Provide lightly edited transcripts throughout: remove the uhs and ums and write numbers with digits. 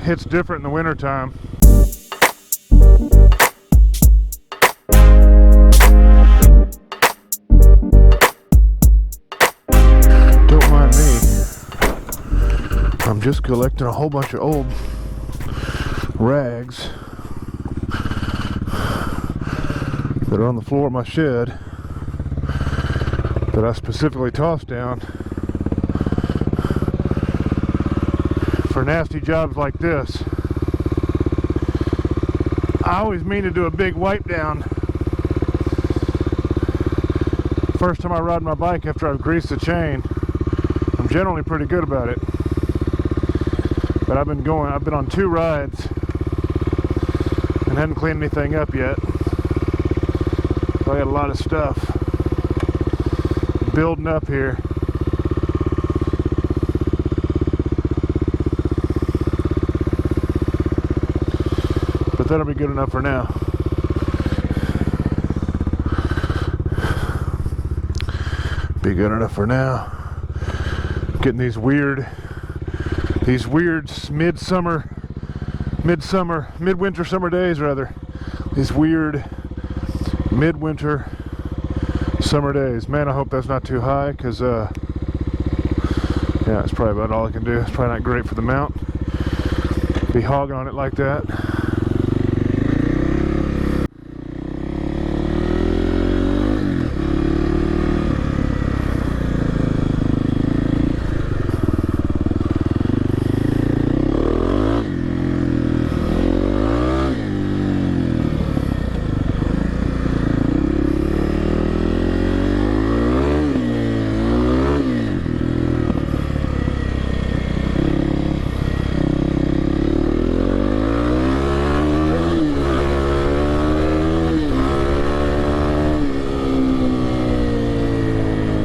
hits different in the winter time. Don't mind me. I'm just collecting a whole bunch of old rags that are on the floor of my shed that I specifically tossed down for nasty jobs like this. I always mean to do a big wipe down first time I ride my bike after I've greased the chain. I'm generally pretty good about it, but I've been on 2 rides and hadn't cleaned anything up yet. So I got a lot of stuff building up here. But that'll be good enough for now. Be good enough for now. Getting these weird midwinter summer days rather. These weird midwinter summer days. Man, I hope that's not too high, because yeah, it's probably about all I can do. It's probably not great for the mount. Be hogging on it like that.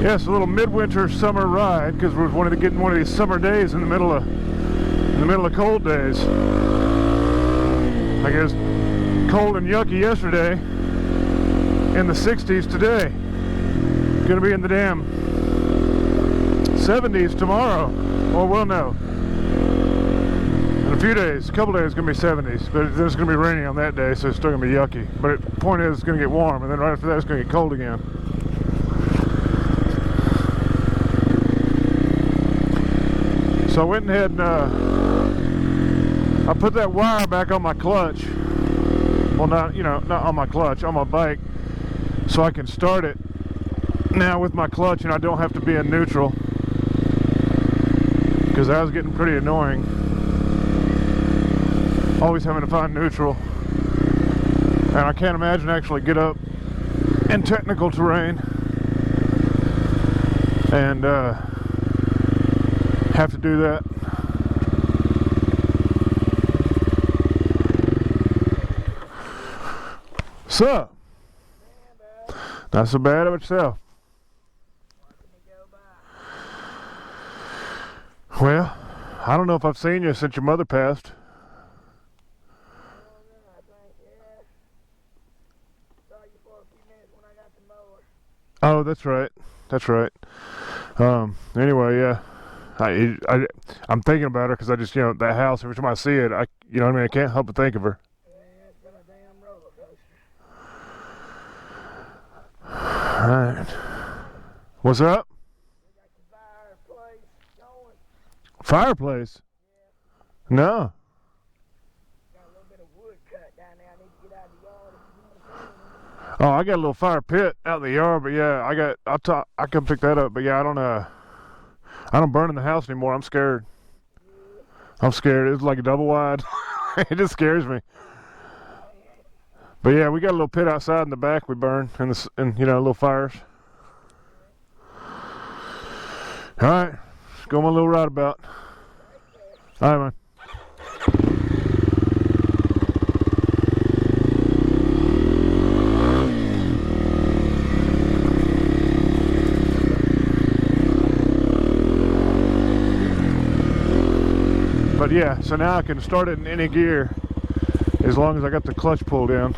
Yes, a little midwinter summer ride, because we wanted to get in one of these summer days in the middle of cold days. I guess cold and yucky yesterday, in the 60s today. Gonna be in the damn 70s tomorrow. Well, we'll know. In a few days, a couple days, it's gonna be 70s, but then it's gonna be raining on that day, so it's still gonna be yucky. But the point is, it's gonna get warm, and then right after that, it's gonna get cold again. So I went ahead and I put that wire back on my clutch. Well, not on my clutch, on my bike, so I can start it now with my clutch, and I don't have to be in neutral, because that was getting pretty annoying. Always having to find neutral, and I can't imagine actually get up in technical terrain and have to do that. So, not so bad of itself. Well, I don't know if I've seen you since your mother passed. Oh, that's right. That's right. Anyway, yeah. I'm thinking about her because I just, that house, every time I see it, I can't help but think of her. Yeah, it's been a damn roller coaster. Alright. What's up? We got the fireplace going. Fireplace? Yeah. No. Got a little bit of wood cut down there. I need to get out of the yard if you want to. Oh, I got a little fire pit out in the yard, but yeah, I can pick that up, but yeah, I don't burn in the house anymore. I'm scared. I'm scared. It's like a double wide. It just scares me. But yeah, we got a little pit outside in the back we burn, and little fires. All right, let's go on my little rideabout. All right, man. But yeah, so now I can start it in any gear as long as I got the clutch pulled in.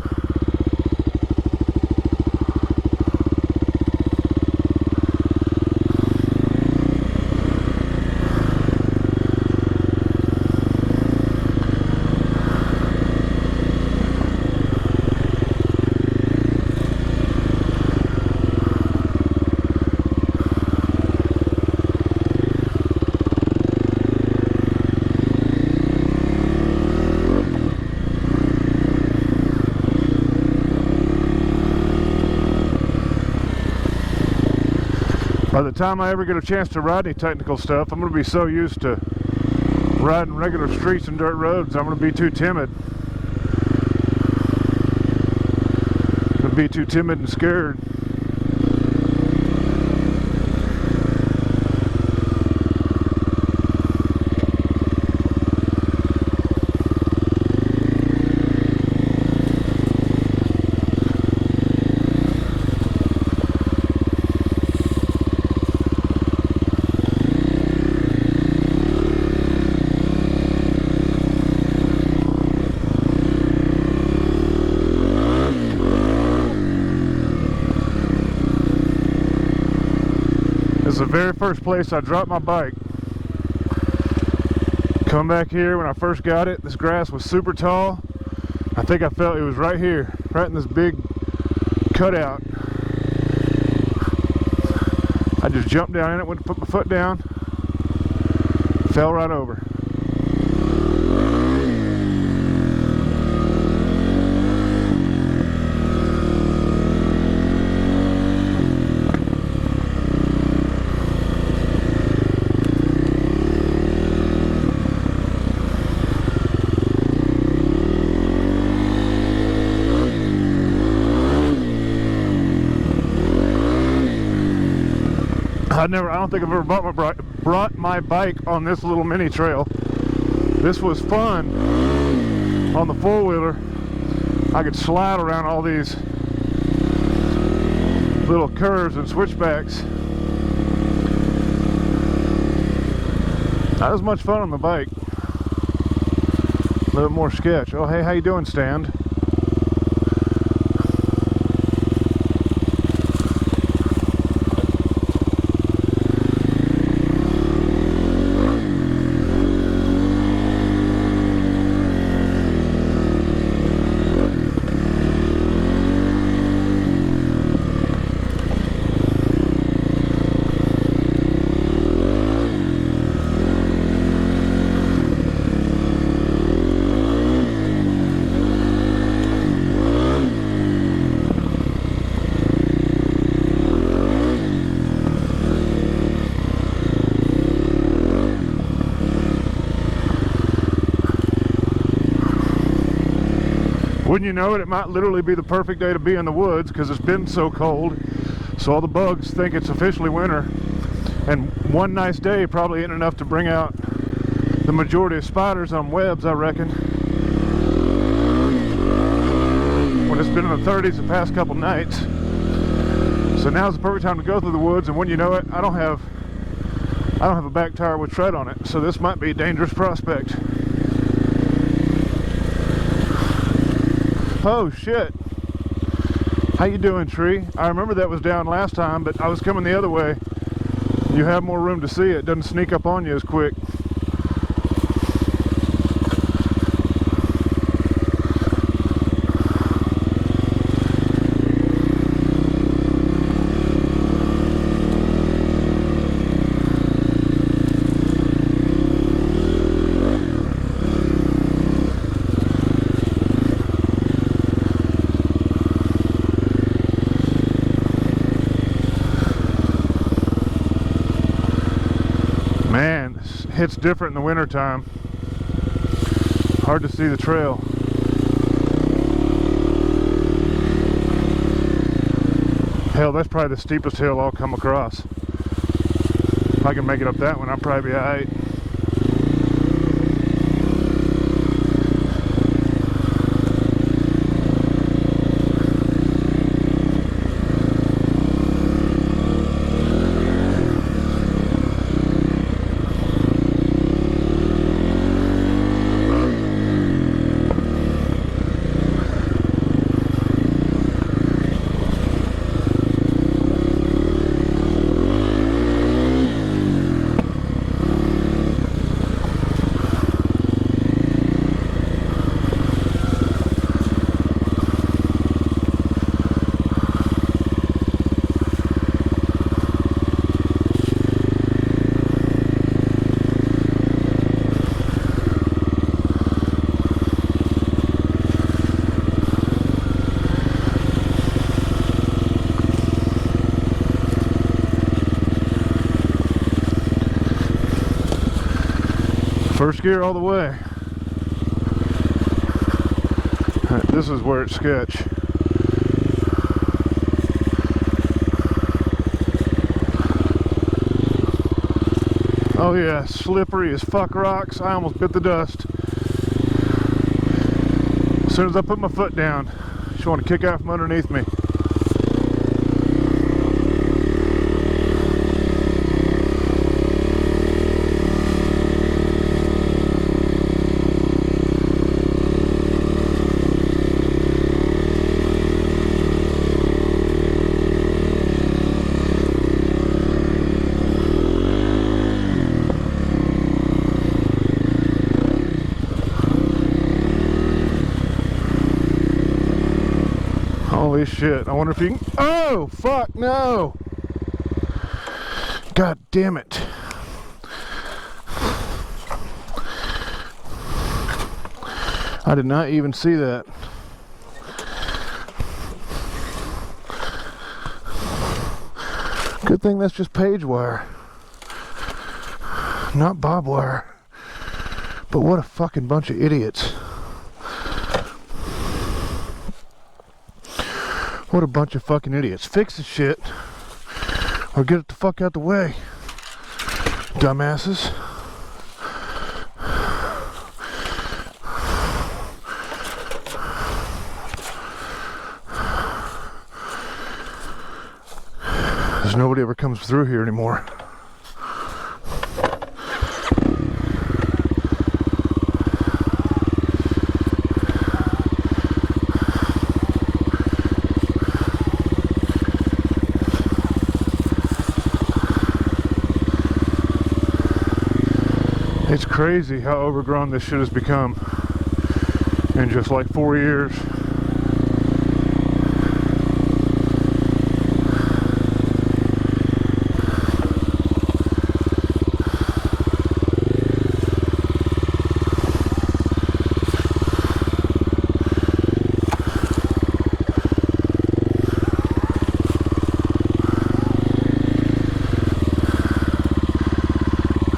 By the time I ever get a chance to ride any technical stuff, I'm going to be so used to riding regular streets and dirt roads, I'm going to be too timid. I'm going to be too timid and scared. This is the very first place I dropped my bike. Come back here when I first got it, this grass was super tall. I think I felt it was right here, right in this big cutout. I just jumped down in it, went to put my foot down, fell right over. I don't think I've ever brought my bike on this little mini trail. This was fun on the four-wheeler. I could slide around all these little curves and switchbacks. Not as much fun on the bike. A little more sketch. Oh, hey, how you doing, Stand? Wouldn't you know it, it might literally be the perfect day to be in the woods because it's been so cold. So all the bugs think it's officially winter. And one nice day probably ain't enough to bring out the majority of spiders on webs, I reckon. When it's been in the 30s the past couple nights. So now's the perfect time to go through the woods, and when you know it, I don't have a back tire with tread on it. So this might be a dangerous prospect. Oh shit. How you doing, tree? I remember that was down last time, but I was coming the other way. You have more room to see it. It doesn't sneak up on you as quick. Man, this hits different in the wintertime. Hard to see the trail. Hell, that's probably the steepest hill I'll come across. If I can make it up that one, I'll probably be alright. First gear all the way. Alright, this is where it's sketch. Oh yeah, slippery as fuck rocks. I almost bit the dust. As soon as I put my foot down, she wanted to kick out from underneath me. Holy shit, I wonder if you can... Oh, fuck, no! God damn it. I did not even see that. Good thing that's just page wire, not bob wire. But what a fucking bunch of idiots. What a bunch of fucking idiots. Fix the shit or get it the fuck out the way, dumbasses. Because nobody ever comes through here anymore. It's crazy how overgrown this shit has become in just like 4 years.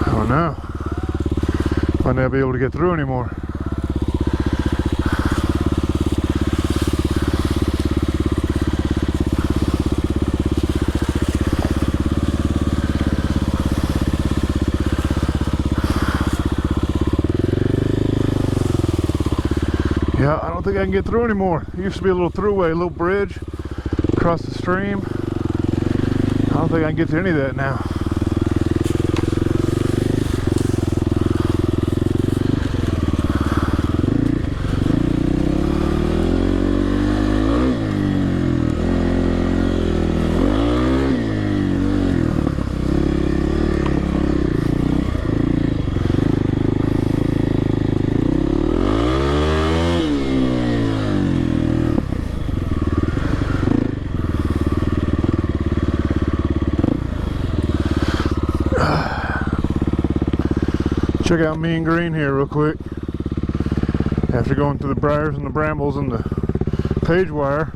I don't know. Might not be able to get through anymore. Yeah, I don't think I can get through anymore. There used to be a little throughway, a little bridge across the stream. I don't think I can get to any of that now. Check out Mean Green here real quick. After going through the briars and the brambles and the page wire.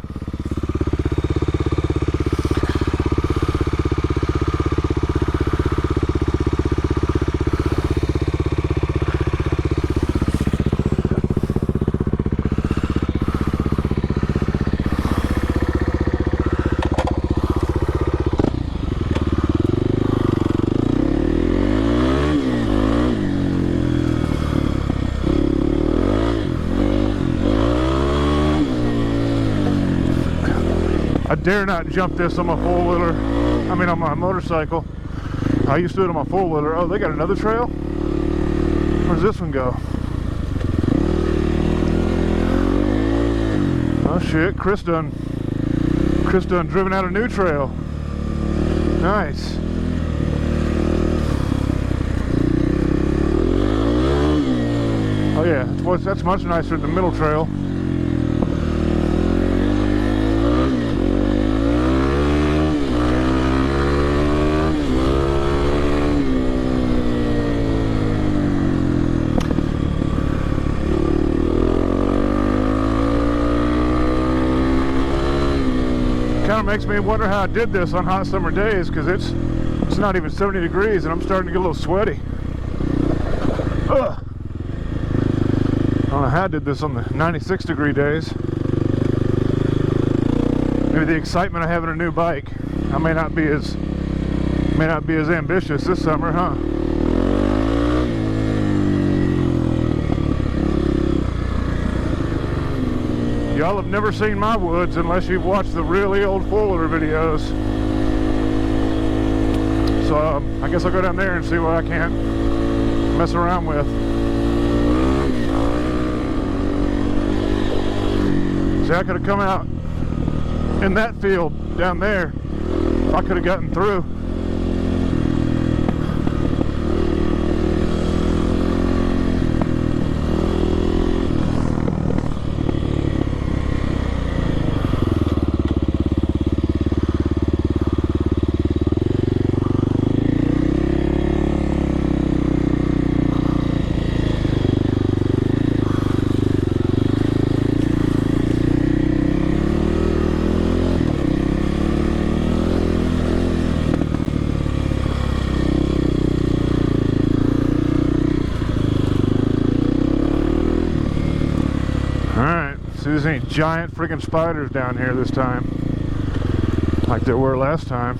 I dare not jump this on my four-wheeler. I mean on my motorcycle. I used to do it on my four-wheeler. Oh, they got another trail? Where's this one go? Oh shit, Chris done driven out a new trail. Nice. Oh yeah, that's much nicer than the middle trail. Kind of makes me wonder how I did this on hot summer days, because it's not even 70 degrees and I'm starting to get a little sweaty. Ugh. don't know how I did this on the 96-degree days. Maybe the excitement of having a new bike. I may not be as ambitious this summer, huh? Y'all have never seen my woods unless you've watched the really old four-wheeler videos. So I guess I'll go down there and see what I can mess around with. See, I could have come out in that field down there. I could have gotten through. See, there's any giant freaking spiders down here this time, like there were last time.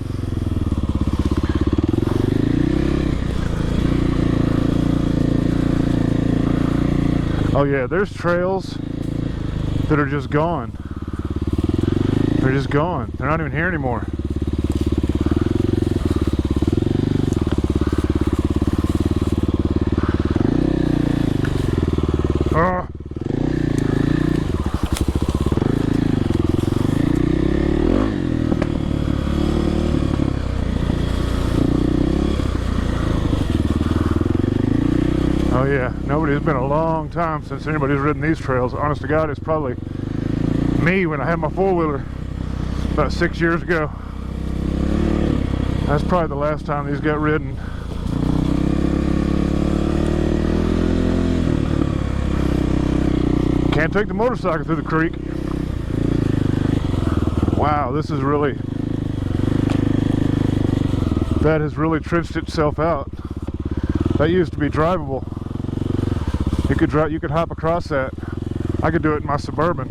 Oh yeah, there's trails that are just gone. They're just gone. They're not even here anymore. Oh. Oh yeah, nobody's been a long time since anybody's ridden these trails. Honest to God, it's probably me when I had my four-wheeler about 6 years ago. That's probably the last time these got ridden. Can't take the motorcycle through the creek. Wow, this is really, that has really trenched itself out. That used to be drivable. You could hop across that. I could do it in my Suburban.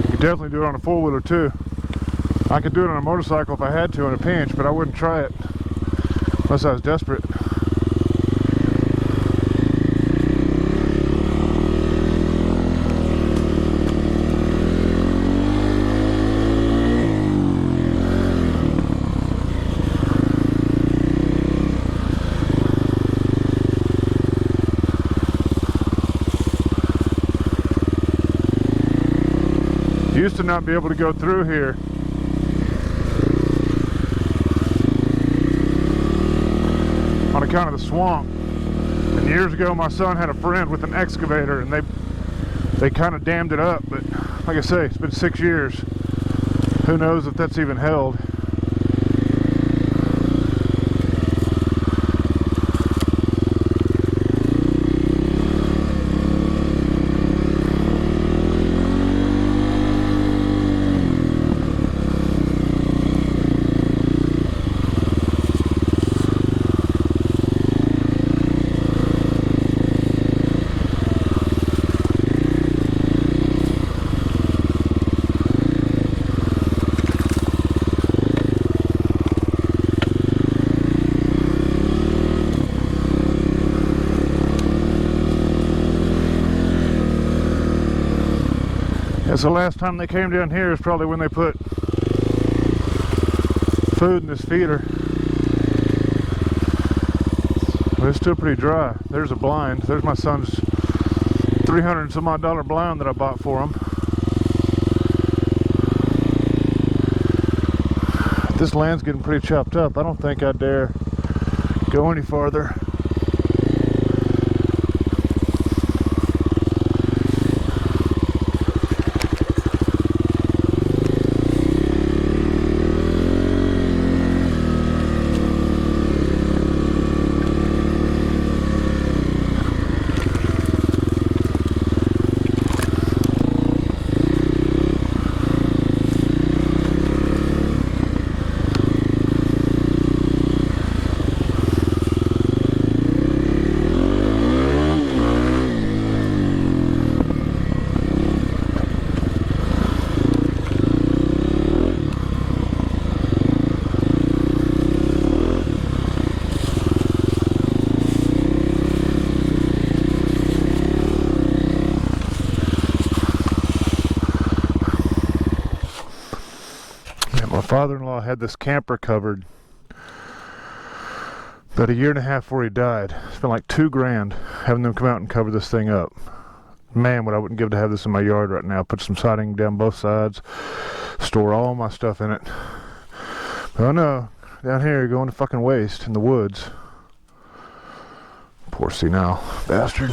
You could definitely do it on a four-wheeler too. I could do it on a motorcycle if I had to in a pinch, but I wouldn't try it unless I was desperate. Used to not be able to go through here. On account of the swamp. And years ago my son had a friend with an excavator and they kind of dammed it up, but like I say, it's been 6 years. Who knows if that's even held. That's the last time they came down here is probably when they put food in this feeder. But it's still pretty dry. There's a blind. There's my son's $300 and some odd blind that I bought for him. This land's getting pretty chopped up. I don't think I dare go any farther. father-in-law had this camper covered about a year and a half before he died. Spent like $2,000 having them come out and cover this thing up. Man, what I wouldn't give to have this in my yard right now. Put some siding down both sides, store all my stuff in it. But oh no, down here going to fucking waste in the woods. Poor senile bastard.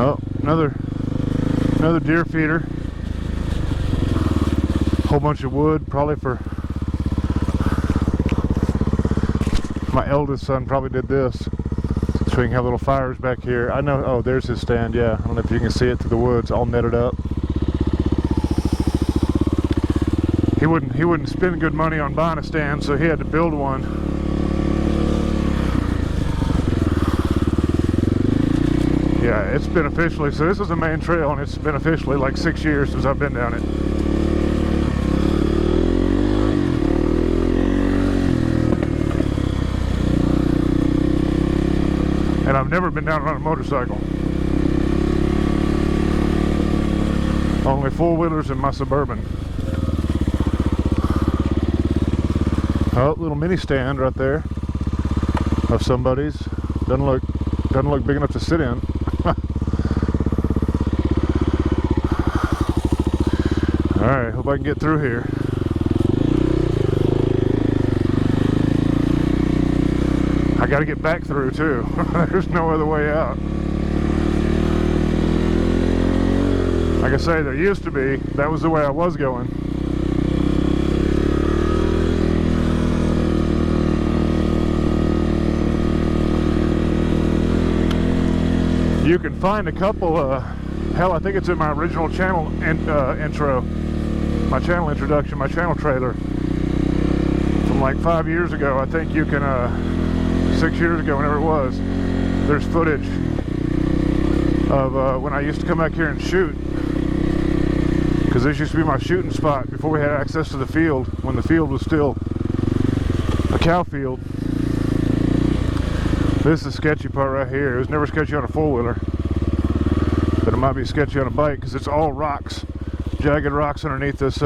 Oh, another deer feeder. Whole bunch of wood, probably for my eldest son. Probably did this so we can have little fires back here. I know. Oh, there's his stand. Yeah, I don't know if you can see it through the woods, all netted up. He wouldn't spend good money on buying a stand, so he had to build one. Yeah, it's been officially, so this is the main trail, and it's been officially like 6 years since I've been down it. And I've never been down on a motorcycle. Only four-wheelers in my Suburban. Oh, little mini stand right there of somebody's. Doesn't look big enough to sit in. Alright, hope I can get through here. I gotta get back through too. There's no other way out. Like I say, there used to be. That was the way I was going. You can find a couple, hell, I think it's in my original channel intro. My channel introduction, my channel trailer. From like 5 years ago, I think you can, 6 years ago, whenever it was. There's footage of when I used to come back here and shoot. Because this used to be my shooting spot before we had access to the field, when the field was still a cow field. This is the sketchy part right here. It was never sketchy on a four-wheeler, but it might be sketchy on a bike because it's all rocks, jagged rocks underneath this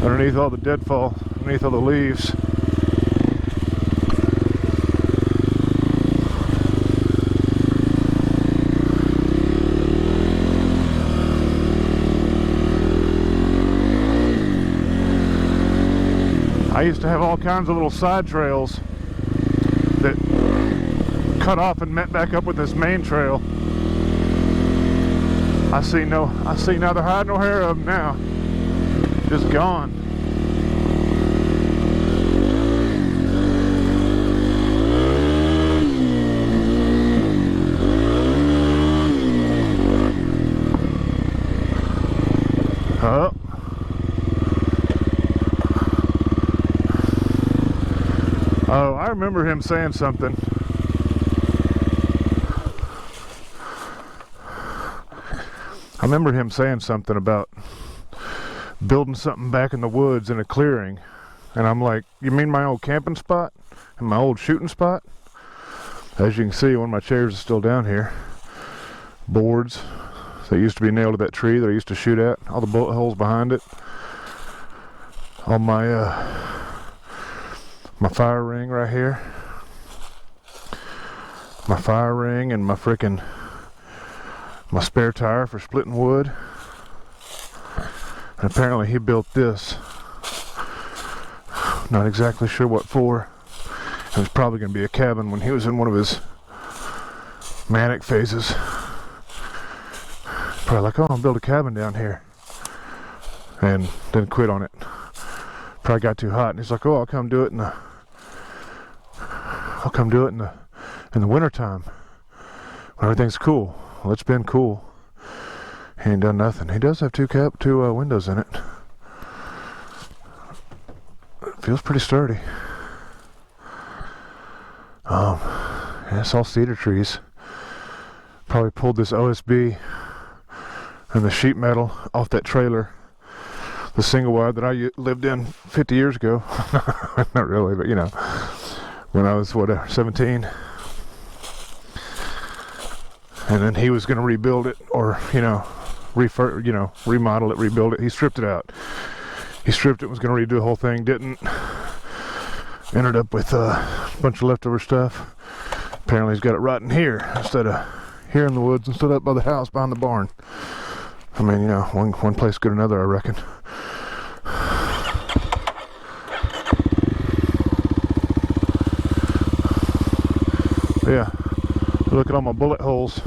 underneath all the deadfall, underneath all the leaves. I used to have all kinds of little side trails that cut off and met back up with this main trail. I see neither hide nor hair of them now. Just gone. Oh. Oh, I remember him saying something. I remember him saying something about building something back in the woods in a clearing. And I'm like, you mean my old camping spot? And my old shooting spot? As you can see, one of my chairs is still down here. Boards that used to be nailed to that tree that I used to shoot at. All the bullet holes behind it. All my my fire ring right here. My fire ring and my spare tire for splitting wood. And apparently he built this. Not exactly sure what for. It was probably going to be a cabin when he was in one of his manic phases. Probably like, oh, I'll build a cabin down here. And then quit on it. Probably got too hot. And he's like, oh, I'll come do it in the wintertime when everything's cool. Well, it's been cool. He ain't done nothing. He does have two windows in it. It feels pretty sturdy. Yeah, it's all cedar trees. Probably pulled this OSB and the sheet metal off that trailer, the single wide that I lived in 50 years ago. Not really, but you know, when I was, what, 17. And then he was going to rebuild it, or, you know, remodel it, rebuild it. He stripped it out. He stripped it, was going to redo the whole thing, didn't. Ended up with a bunch of leftover stuff. Apparently he's got it rotting here instead of here in the woods, instead of up by the house behind the barn. I mean, you know, one place good another, I reckon. But yeah, look at all my bullet holes.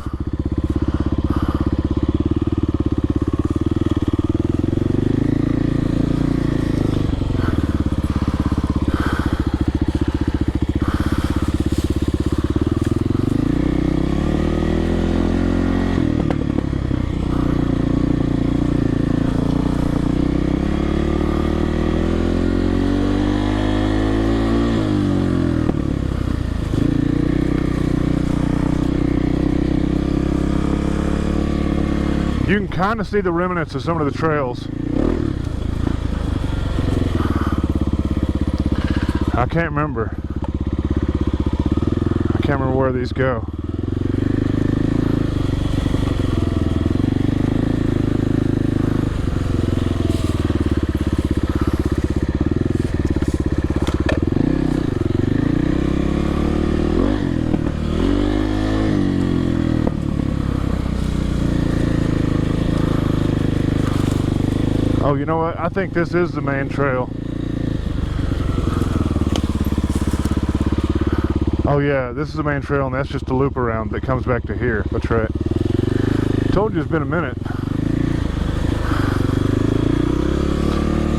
You can kind of see the remnants of some of the trails. I can't remember. I can't remember where these go. Oh, you know what? I think this is the main trail. Oh yeah, this is the main trail, and that's just a loop around that comes back to here. That's right. Told you it's been a minute.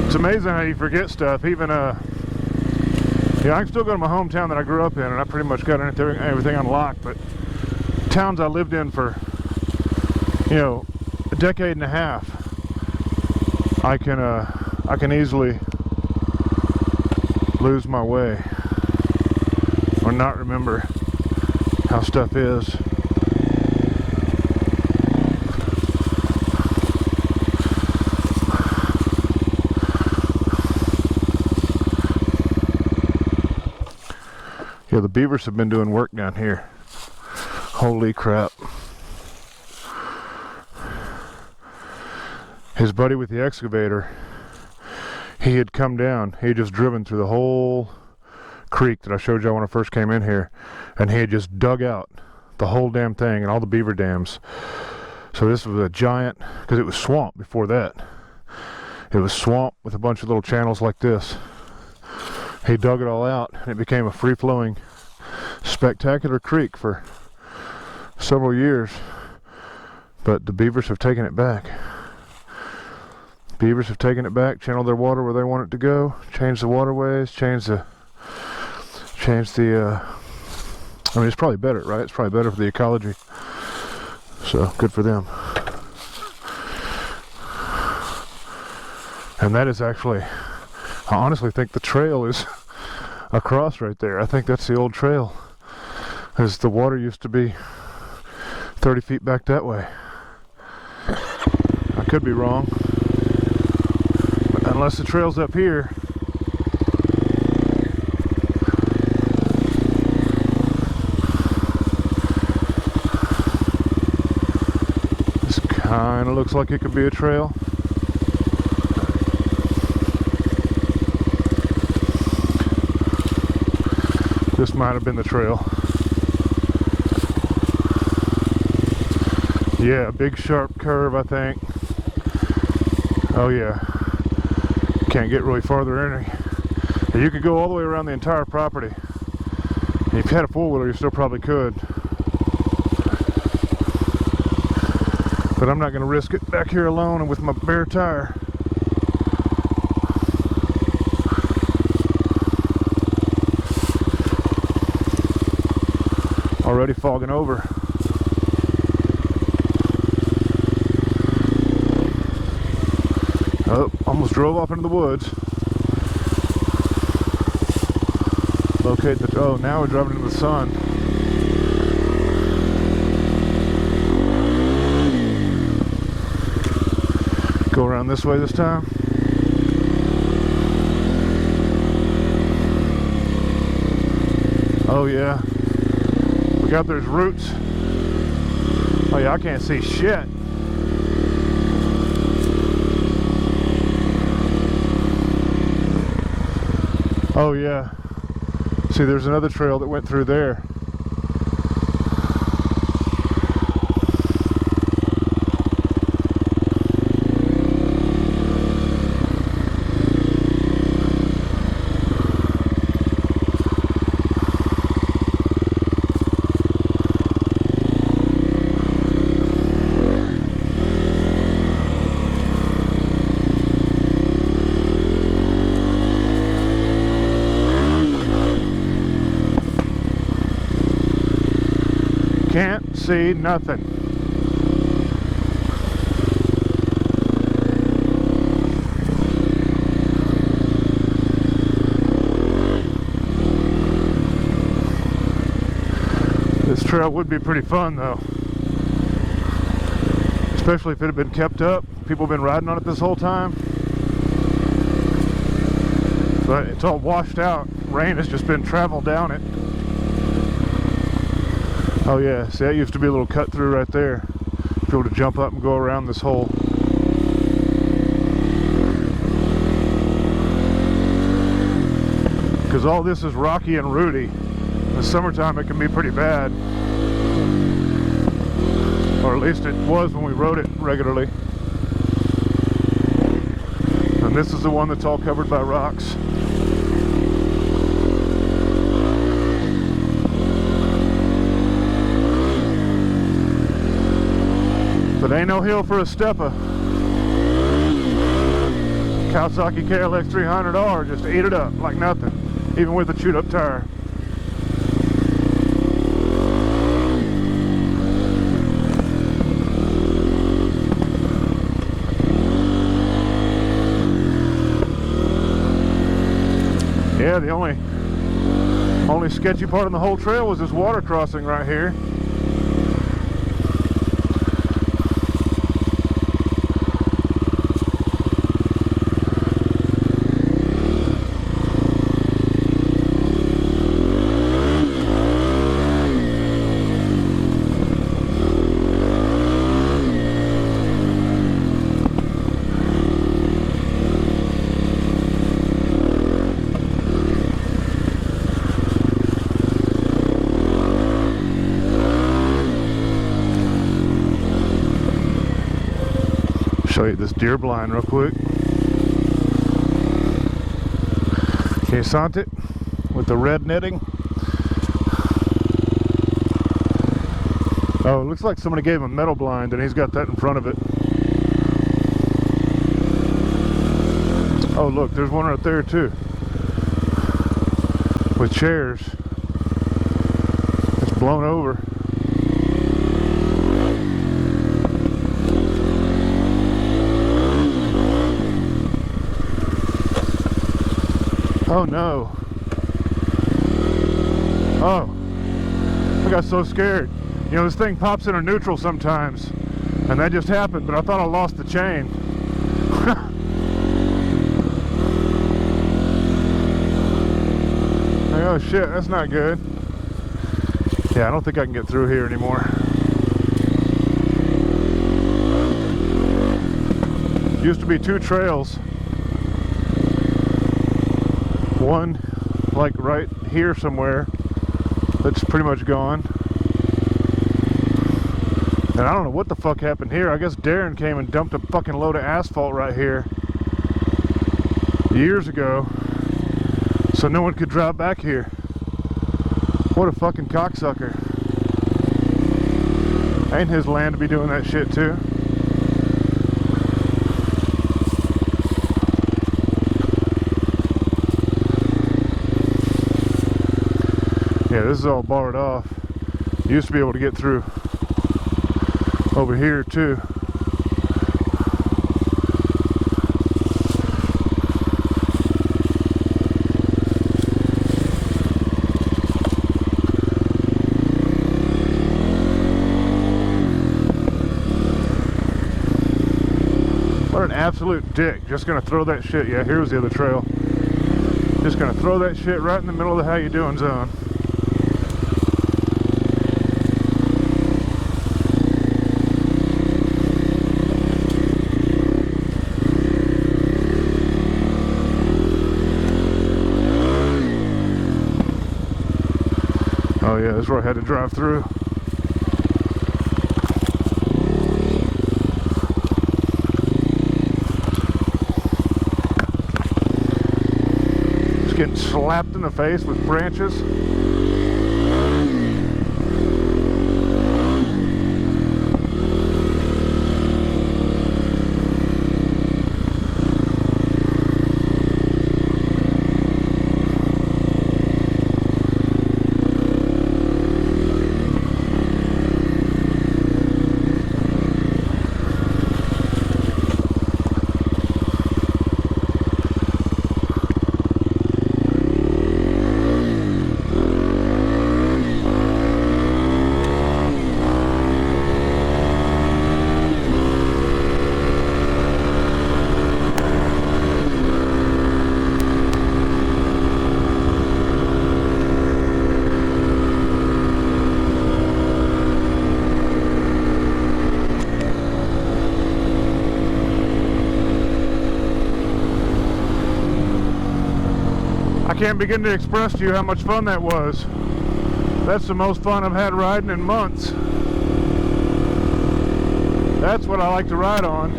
It's amazing how you forget stuff. Even yeah, I can still go to my hometown that I grew up in, and I pretty much got everything unlocked. But towns I lived in for, you know, a decade and a half, I can easily lose my way or not remember how stuff is. Yeah, the beavers have been doing work down here. Holy crap. His buddy with the excavator, he had come down. He had just driven through the whole creek that I showed y'all when I first came in here, and he had just dug out the whole damn thing and all the beaver dams. So this was a giant, because it was swamp before that. It was swamp with a bunch of little channels like this. He dug it all out, and it became a free-flowing, spectacular creek for several years. But the beavers have taken it back. Beavers have taken it back, channeled their water where they want it to go, changed the waterways, changed the I mean, it's probably better, right? It's probably better for the ecology. So, good for them. And that is actually, I honestly think the trail is across right there. I think that's the old trail, as the water used to be 30 feet back that way. I could be wrong. Unless the trail's up here. This kind of looks like it could be a trail. This might have been the trail. Yeah, big sharp curve, I think. Oh yeah. Can't get really farther in it. You could go all the way around the entire property. And if you had a four-wheeler, you still probably could. But I'm not going to risk it back here alone and with my bare tire. Already fogging over. Oh, almost drove off into the woods. Locate the, oh, now we're driving into the sun. Go around this way this time. Oh yeah. Look out, there's roots. Oh yeah, I can't see shit. Oh yeah. See, there's another trail that went through there. Can't see nothing. This trail would be pretty fun though. Especially if it had been kept up. People have been riding on it this whole time. But it's all washed out. Rain has just been traveled down it. Oh yeah, see, that used to be a little cut through right there. Be able to jump up and go around this hole. Because all this is rocky and rooty. In the summertime it can be pretty bad. Or at least it was when we rode it regularly. And this is the one that's all covered by rocks. But ain't no hill for a stepper. Kawasaki KLX 300R just ate it up like nothing, even with the chewed up tire. Yeah, the only sketchy part on the whole trail was this water crossing right here. Show you this deer blind real quick. Can you sant it with the red netting? Oh, it looks like somebody gave him a metal blind and he's got that in front of it. Oh look, there's one right there too. With chairs. It's blown over. Oh no. Oh. I got so scared. You know, this thing pops into neutral sometimes. And that just happened, but I thought I lost the chain. Oh shit, that's not good. Yeah, I don't think I can get through here anymore. Used to be two trails. One like right here somewhere that's pretty much gone, and I don't know what the fuck happened here. I guess Darren came and dumped a fucking load of asphalt right here years ago so no one could drive back here. What a fucking cocksucker. Ain't his land to be doing that shit too. Yeah, this is all barred off. Used to be able to get through over here too. absolute dick. Just gonna throw that shit. Yeah, here's the other trail. Just gonna throw that shit right in the middle of the how you doing zone. Oh yeah, this is where I had to drive through. Just getting slapped in the face with branches. I can't begin to express to you how much fun that was. That's the most fun I've had riding in months. That's what I like to ride on.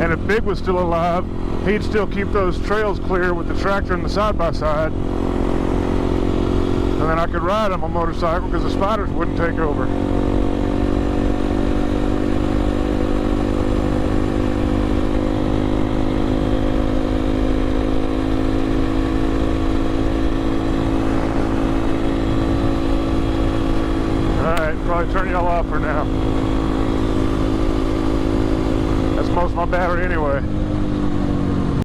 And if Big was still alive, he'd still keep those trails clear with the tractor and the side-by-side. And then I could ride on my motorcycle because the spiders wouldn't take over. Alright, probably turn y'all off for now. That's most of my battery anyway.